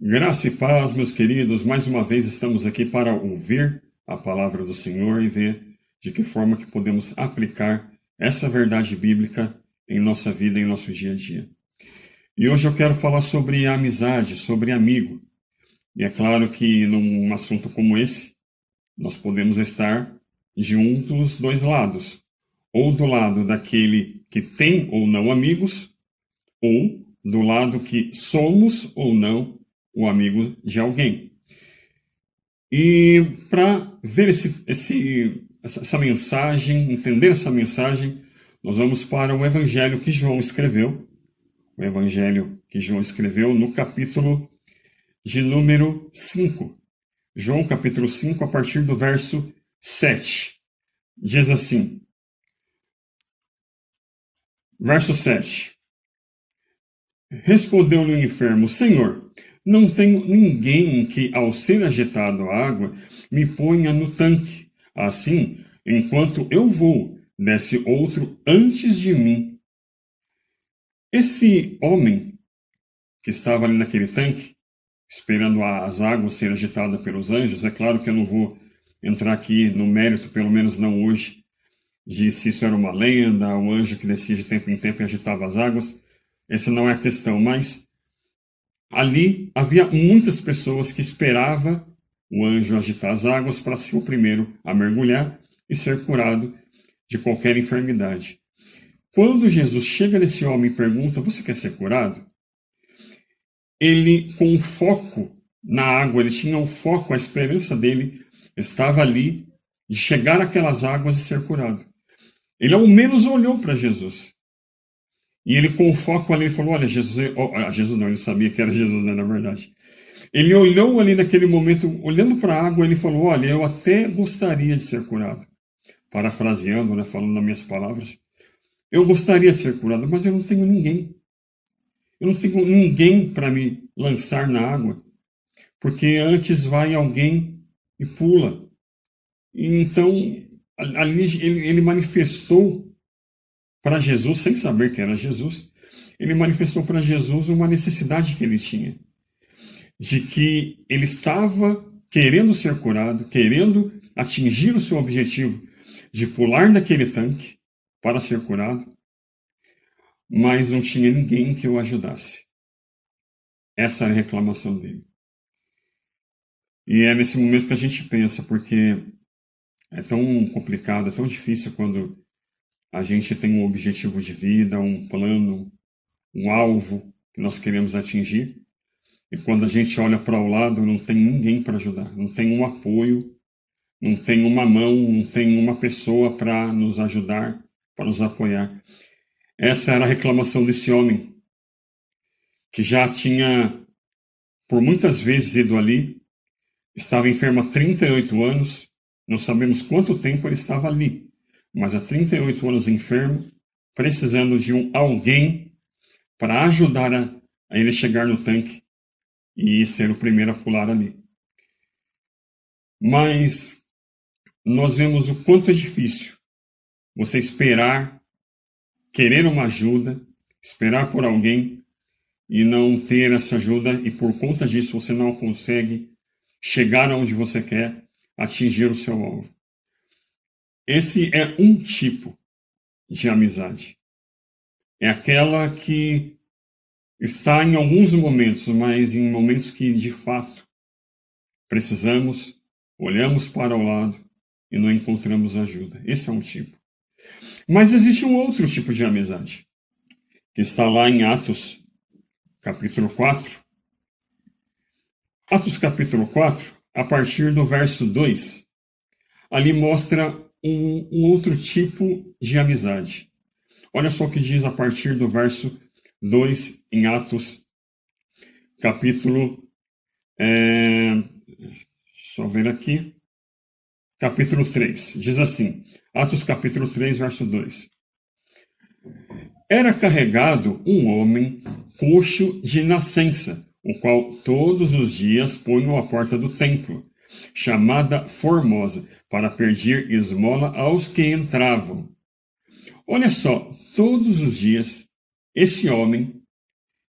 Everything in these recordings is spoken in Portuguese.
Graça e paz, meus queridos. Mais uma vez estamos aqui para ouvir a palavra do Senhor e ver de que forma que podemos aplicar essa verdade bíblica em nossa vida, em nosso dia a dia. E hoje eu quero falar sobre a amizade, sobre amigo. E é claro que num assunto como esse, nós podemos estar de um dos dois lados. Ou do lado daquele que tem ou não amigos, ou do lado que somos ou não o amigo de alguém. E para ver essa mensagem, entender essa mensagem, nós vamos para o Evangelho que João escreveu. O Evangelho que João escreveu no capítulo de número 5. João, capítulo 5, a partir do verso 7. Diz assim, verso 7. Respondeu-lhe o enfermo, Senhor, não tenho ninguém que, ao ser agitado a água, me ponha no tanque. Assim, enquanto eu vou, desce outro antes de mim. Esse homem que estava ali naquele tanque, esperando as águas serem agitadas pelos anjos, é claro que eu não vou entrar aqui no mérito, pelo menos não hoje, de se isso era uma lenda, um anjo que descia de tempo em tempo e agitava as águas. Essa não é a questão, mas ali havia muitas pessoas que esperavam o anjo agitar as águas para ser o primeiro a mergulhar e ser curado de qualquer enfermidade. Quando Jesus chega nesse homem e pergunta, você quer ser curado? Ele, com o foco na água, ele tinha um foco, a esperança dele estava ali de chegar àquelas águas e ser curado. Ele ao menos olhou para Jesus. E ele, com o foco ali, falou, olha, Jesus... Jesus não, ele sabia que era Jesus, né, na verdade. Ele olhou ali naquele momento, olhando para a água, ele falou, olha, eu até gostaria de ser curado. Parafraseando, né, falando nas minhas palavras. Eu gostaria de ser curado, mas eu não tenho ninguém. Eu não tenho ninguém para me lançar na água. Porque antes vai alguém e pula. E então, ali ele manifestou para Jesus, sem saber que era Jesus, ele manifestou para Jesus uma necessidade que ele tinha. De que ele estava querendo ser curado, querendo atingir o seu objetivo de pular daquele tanque para ser curado, mas não tinha ninguém que o ajudasse. Essa é a reclamação dele. E é nesse momento que a gente pensa, porque é tão complicado, é tão difícil quando a gente tem um objetivo de vida, um plano, um alvo que nós queremos atingir, e quando a gente olha para o lado, não tem ninguém para ajudar, não tem um apoio, não tem uma mão, não tem uma pessoa para nos ajudar, para nos apoiar. Essa era a reclamação desse homem, que já tinha, por muitas vezes, ido ali, estava enfermo há 38 anos, não sabemos quanto tempo ele estava ali, mas há 38 anos enfermo, precisando de alguém para ajudar a ele chegar no tanque e ser o primeiro a pular ali. Mas nós vemos o quanto é difícil você esperar, querer uma ajuda, esperar por alguém e não ter essa ajuda, e por conta disso você não consegue chegar aonde você quer, atingir o seu alvo. Esse é um tipo de amizade. É aquela que está em alguns momentos, mas em momentos que de fato precisamos, olhamos para o lado e não encontramos ajuda. Esse é um tipo. Mas existe um outro tipo de amizade, que está lá em Atos, capítulo 4. Atos, capítulo 4, a partir do verso 2, ali mostra um outro tipo de amizade. Olha só o que diz a partir do verso 2 em Atos, capítulo... só ver aqui. Capítulo 3. Diz assim, Atos capítulo 3, verso 2. Era carregado um homem coxo de nascença, o qual todos os dias punham à porta do templo, chamada Formosa, para pedir esmola aos que entravam. Olha só, todos os dias, esse homem,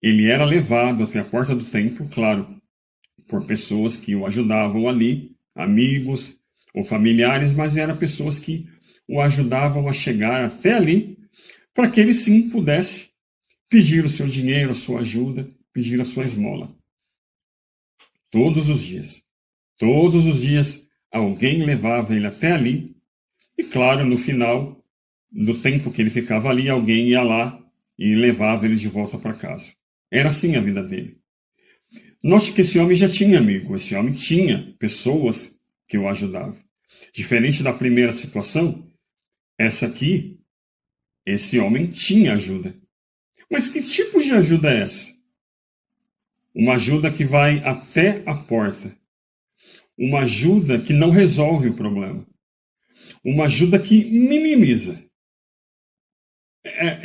ele era levado até a porta do templo, claro, por pessoas que o ajudavam ali, amigos ou familiares, mas eram pessoas que o ajudavam a chegar até ali, para que ele sim pudesse pedir o seu dinheiro, a sua ajuda, pedir a sua esmola. Todos os dias. Todos os dias alguém levava ele até ali, e claro, no final do tempo que ele ficava ali, alguém ia lá e levava ele de volta para casa. Era assim a vida dele. Note que esse homem já tinha amigo, esse homem tinha pessoas que o ajudavam. Diferente da primeira situação, essa aqui, esse homem tinha ajuda. Mas que tipo de ajuda é essa? Uma ajuda que vai até a porta. Uma ajuda que não resolve o problema. Uma ajuda que minimiza.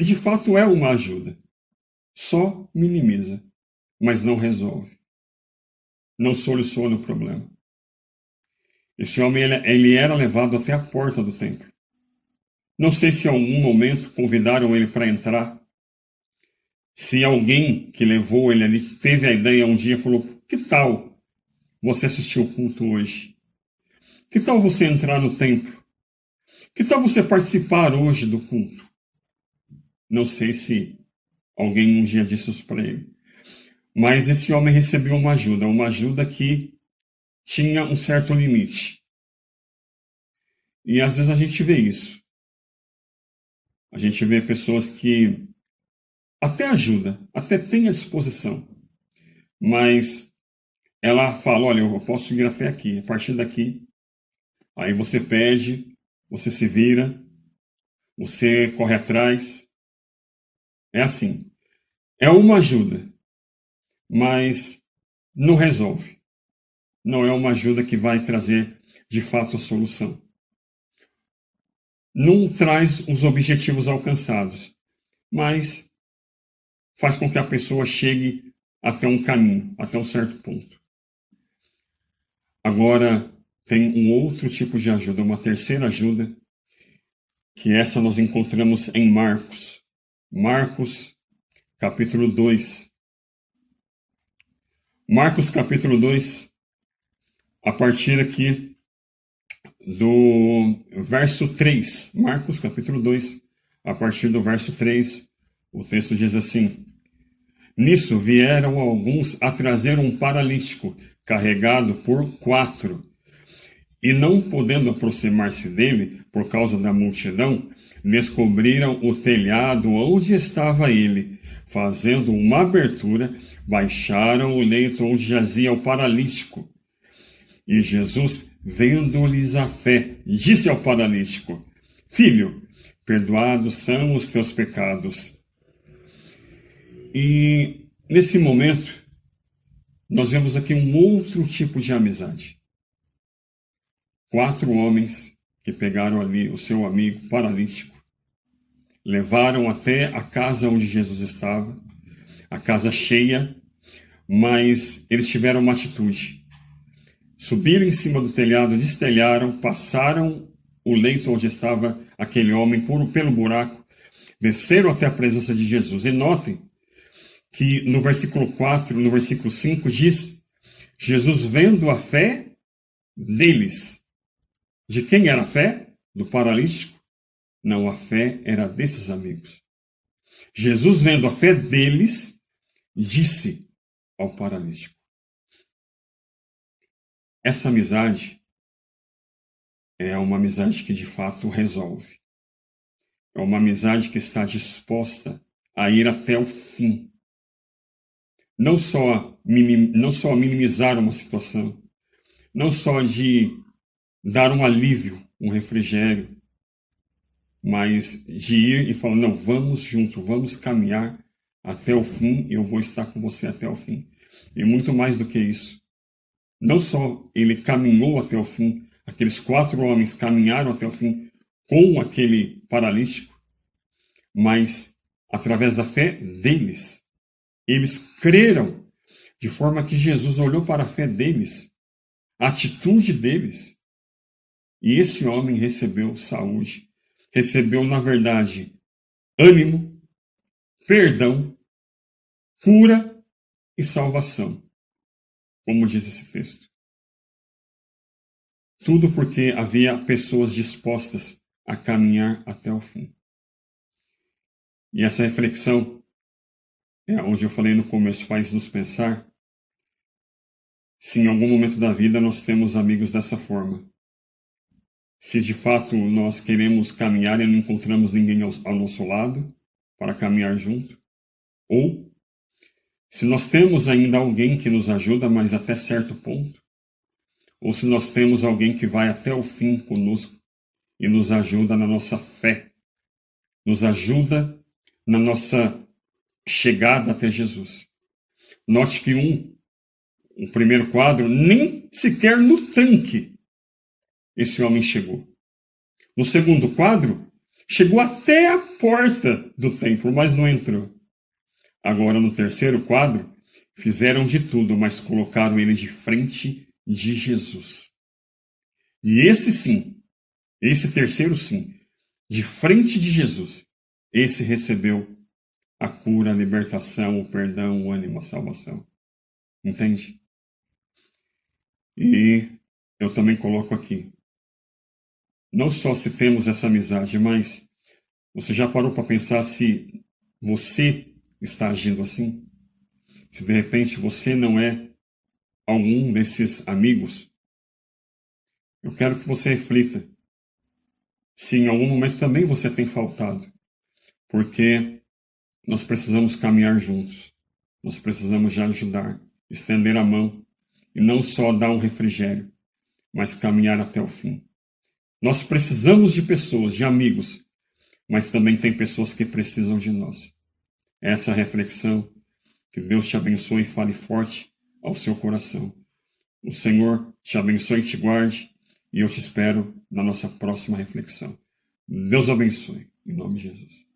De fato é uma ajuda. Só minimiza, mas não resolve. Não soluciona o problema. Esse homem ele era levado até a porta do templo. Não sei se em algum momento convidaram ele para entrar. Se alguém que levou ele ali teve a ideia um dia e falou: que tal você assistir o culto hoje? Que tal você entrar no templo? Que tal você participar hoje do culto? Não sei se alguém um dia disse isso para ele. Mas esse homem recebeu uma ajuda que tinha um certo limite. E às vezes a gente vê isso. A gente vê pessoas que até ajuda, até tem a disposição, mas ela fala: olha, eu posso ir até aqui, a partir daqui. Aí você pede, você se vira, você corre atrás. É assim. É uma ajuda, mas não resolve. Não é uma ajuda que vai trazer, de fato, a solução. Não traz os objetivos alcançados, mas faz com que a pessoa chegue até um caminho, até um certo ponto. Agora, tem um outro tipo de ajuda, uma terceira ajuda, que essa nós encontramos em Marcos. Marcos, capítulo 2. Marcos, capítulo 2, a partir aqui do verso 3. Marcos, capítulo 2, a partir do verso 3, o texto diz assim: Nisso vieram alguns a trazer um paralítico, carregado por 4, e não podendo aproximar-se dele, por causa da multidão, descobriram o telhado onde estava ele. Fazendo uma abertura, baixaram o leito onde jazia o paralítico. E Jesus, vendo-lhes a fé, disse ao paralítico: Filho, perdoados são os teus pecados. E nesse momento, nós vemos aqui um outro tipo de amizade. 4 homens que pegaram ali o seu amigo paralítico, levaram até a casa onde Jesus estava, a casa cheia, mas eles tiveram uma atitude. Subiram em cima do telhado, destelharam, passaram o leito onde estava aquele homem pelo buraco, desceram até a presença de Jesus. E notem que no versículo 4, no versículo 5, diz: Jesus vendo a fé deles. De quem era a fé? Do paralítico? Não, a fé era desses amigos. Jesus, vendo a fé deles, disse ao paralítico. Essa amizade é uma amizade que de fato resolve. É uma amizade que está disposta a ir até o fim. Não só minimizar uma situação, não só de dar um alívio, um refrigério, mas de ir e falar: não, vamos junto, vamos caminhar até o fim, eu vou estar com você até o fim. E muito mais do que isso, não só ele caminhou até o fim, aqueles 4 homens caminharam até o fim com aquele paralítico, mas através da fé deles, eles creram, de forma que Jesus olhou para a fé deles, a atitude deles, e esse homem recebeu saúde, recebeu, na verdade, ânimo, perdão, cura e salvação. como diz esse texto. Tudo porque havia pessoas dispostas a caminhar até o fim. E essa reflexão, onde eu falei no começo, faz nos pensar se em algum momento da vida nós temos amigos dessa forma. Se de fato nós queremos caminhar e não encontramos ninguém ao nosso lado para caminhar junto, ou se nós temos ainda alguém que nos ajuda, mas até certo ponto, ou se nós temos alguém que vai até o fim conosco e nos ajuda na nossa fé, nos ajuda na nossa chegada até Jesus. Note que o primeiro quadro, nem sequer no tanque esse homem chegou. No segundo quadro, chegou até a porta do templo, mas não entrou. Agora, no terceiro quadro, fizeram de tudo, mas colocaram ele de frente de Jesus. E esse sim, esse terceiro sim, de frente de Jesus, esse recebeu a cura, a libertação, o perdão, o ânimo, a salvação. Entende? E eu também coloco aqui, não só se temos essa amizade, mas você já parou para pensar se você está agindo assim? Se de repente você não é algum desses amigos? Eu quero que você reflita se em algum momento também você tem faltado, porque nós precisamos caminhar juntos, nós precisamos já ajudar, estender a mão e não só dar um refrigério, mas caminhar até o fim. Nós precisamos de pessoas, de amigos, mas também tem pessoas que precisam de nós. Essa reflexão, que Deus te abençoe e fale forte ao seu coração. O Senhor te abençoe e te guarde, e eu te espero na nossa próxima reflexão. Deus abençoe, em nome de Jesus.